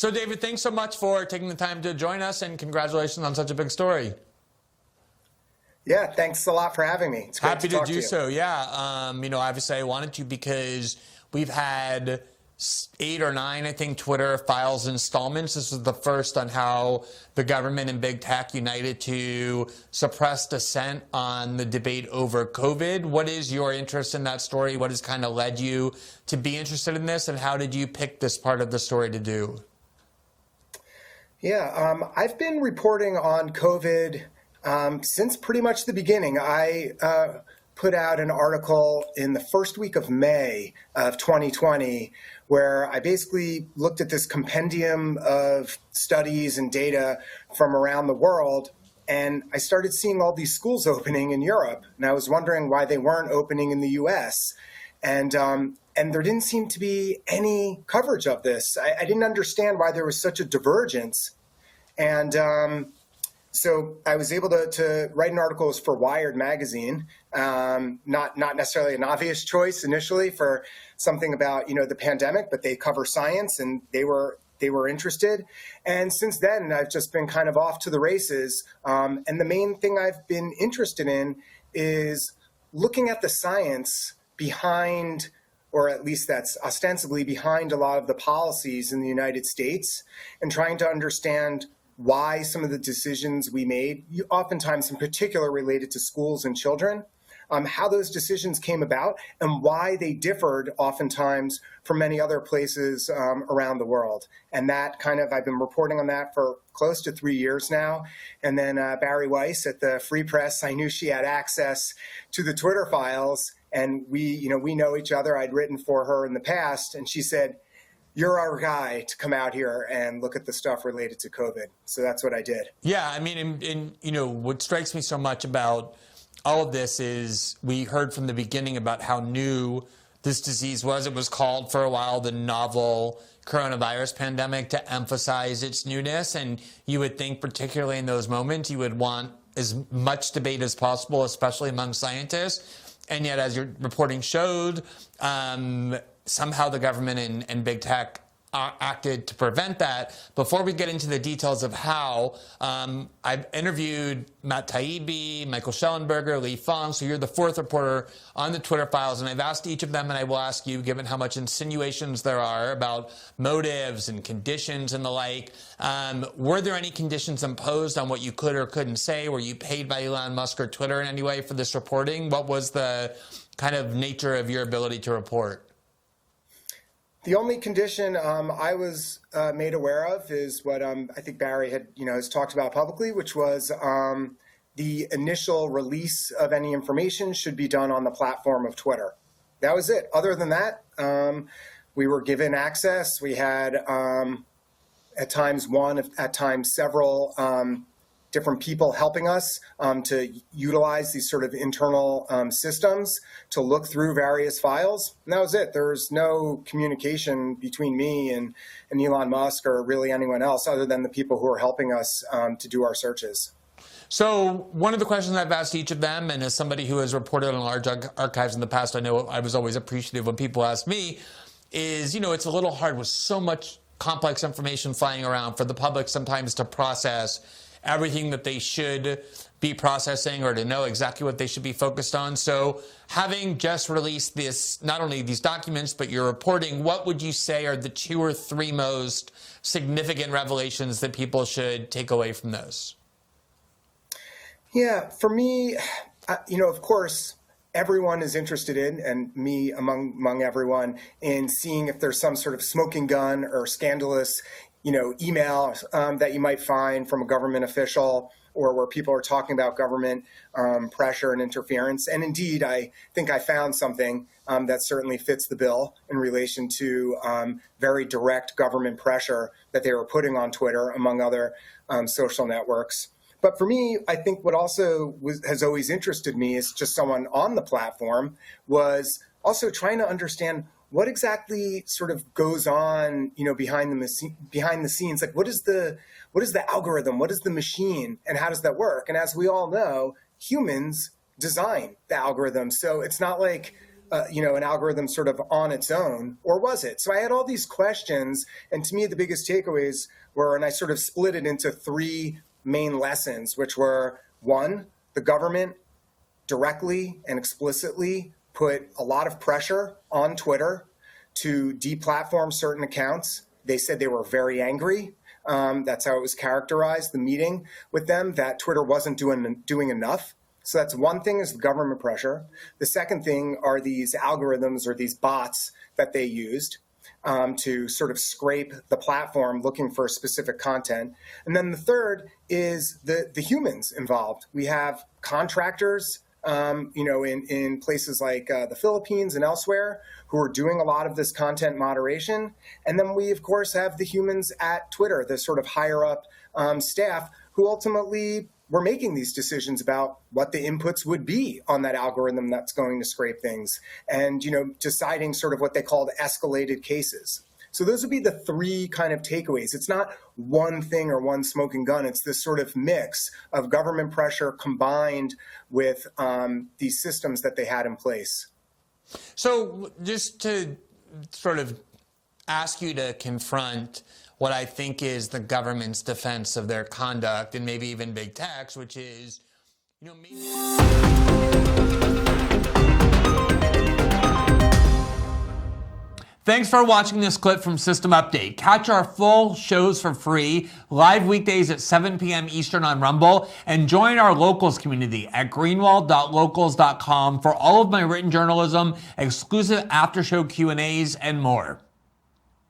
So, David, thanks so much for taking the time to join us, and congratulations on such a big story. Yeah, thanks a lot for having me. It's great Happy to talk to to do you. so. Yeah. Obviously, I wanted to because we've had 8 or 9, I think, Twitter files installments. This was the first on how the government and big tech united to suppress dissent on the debate over COVID. What is your interest in that story? What has kind of led you to be interested in this, and how did you pick this part of the story to do? Yeah, I've been reporting on COVID since pretty much the beginning. I put out an article in the first week of May of 2020 where I basically looked at this compendium of studies and data from around the world, and I started seeing all these schools opening in Europe, and I was wondering why they weren't opening in the US. And there didn't seem to be any coverage of this. I didn't understand why there was such a divergence. And so I was able to write an article for Wired magazine, not necessarily an obvious choice initially for something about, the pandemic, but they cover science and they were interested. And since then, I've just been kind of off to the races. And the main thing I've been interested in is looking at the science behind, or at least that's ostensibly behind, a lot of the policies in the United States, and trying to understand why some of the decisions we made, oftentimes in particular related to schools and children, how those decisions came about and why they differed oftentimes from many other places around the world. And that I've been reporting on that for close to 3 years now. And then Barry Weiss at the Free Press, I knew she had access to the Twitter files, and we know each other. I'd written for her in the past, and she said, "You're our guy to come out here and look at the stuff related to COVID." So that's what I did. Yeah, I mean, what strikes me so much about all of this is we heard from the beginning about how new this disease was. It was called for a while the novel coronavirus pandemic to emphasize its newness. And you would think, particularly in those moments, you would want as much debate as possible, especially among scientists. And yet, as your reporting showed, somehow the government and big tech acted to prevent that. Before we get into the details of how, I've interviewed Matt Taibbi, Michael Schellenberger, Lee Fong, so you're the 4th reporter on the Twitter files, and I've asked each of them, and I will ask you, given how much insinuations there are about motives and conditions and the like, were there any conditions imposed on what you could or couldn't say? Were you paid by Elon Musk or Twitter in any way for this reporting? What was the kind of nature of your ability to report? The only condition I was made aware of is what I think Barry has talked about publicly, which was the initial release of any information should be done on the platform of Twitter. That was it. Other than that, we were given access. We had at times one, at times several different people helping us to utilize these sort of internal systems to look through various files. And that was it. There was no communication between me and Elon Musk or really anyone else other than the people who are helping us to do our searches. So one of the questions I've asked each of them, and as somebody who has reported on large archives in the past, I know I was always appreciative when people asked me, is, it's a little hard with so much complex information flying around for the public sometimes to process everything that they should be processing or to know exactly what they should be focused on. So having just released this, not only these documents, but your reporting, what would you say are the 2 or 3 most significant revelations that people should take away from those? Yeah, for me, of course, everyone is interested in, and me among everyone, in seeing if there's some sort of smoking gun or scandalous email that you might find from a government official, or where people are talking about government pressure and interference. And indeed, I think I found something that certainly fits the bill in relation to very direct government pressure that they were putting on Twitter, among other social networks. But for me, I think what also has always interested me as just someone on the platform was also trying to understand what exactly sort of goes on, behind the scenes. Like, what is the algorithm? What is the machine? And how does that work? And as we all know, humans design the algorithm. So it's not like an algorithm sort of on its own, or was it? So I had all these questions, and to me, the biggest takeaways were, and I sort of split it into three main lessons, which were, one, the government directly and explicitly put a lot of pressure on Twitter to deplatform certain accounts. They said they were very angry. That's how it was characterized, the meeting with them, that Twitter wasn't doing enough. So that's one thing, is the government pressure. The second thing are these algorithms or these bots that they used to sort of scrape the platform looking for specific content. And then the third is the humans involved. We have contractors in places like the Philippines and elsewhere, who are doing a lot of this content moderation. And then we, of course, have the humans at Twitter, the sort of higher up staff, who ultimately were making these decisions about what the inputs would be on that algorithm that's going to scrape things, and deciding sort of what they called escalated cases. So those would be the three kind of takeaways. It's not one thing or one smoking gun. It's this sort of mix of government pressure combined with these systems that they had in place. So just to sort of ask you to confront what I think is the government's defense of their conduct, and maybe even big tech's, which is, maybe... Thanks for watching this clip from System Update. Catch our full shows for free, live weekdays at 7 p.m. Eastern on Rumble, and join our locals community at greenwald.locals.com for all of my written journalism, exclusive after-show Q&As, and more.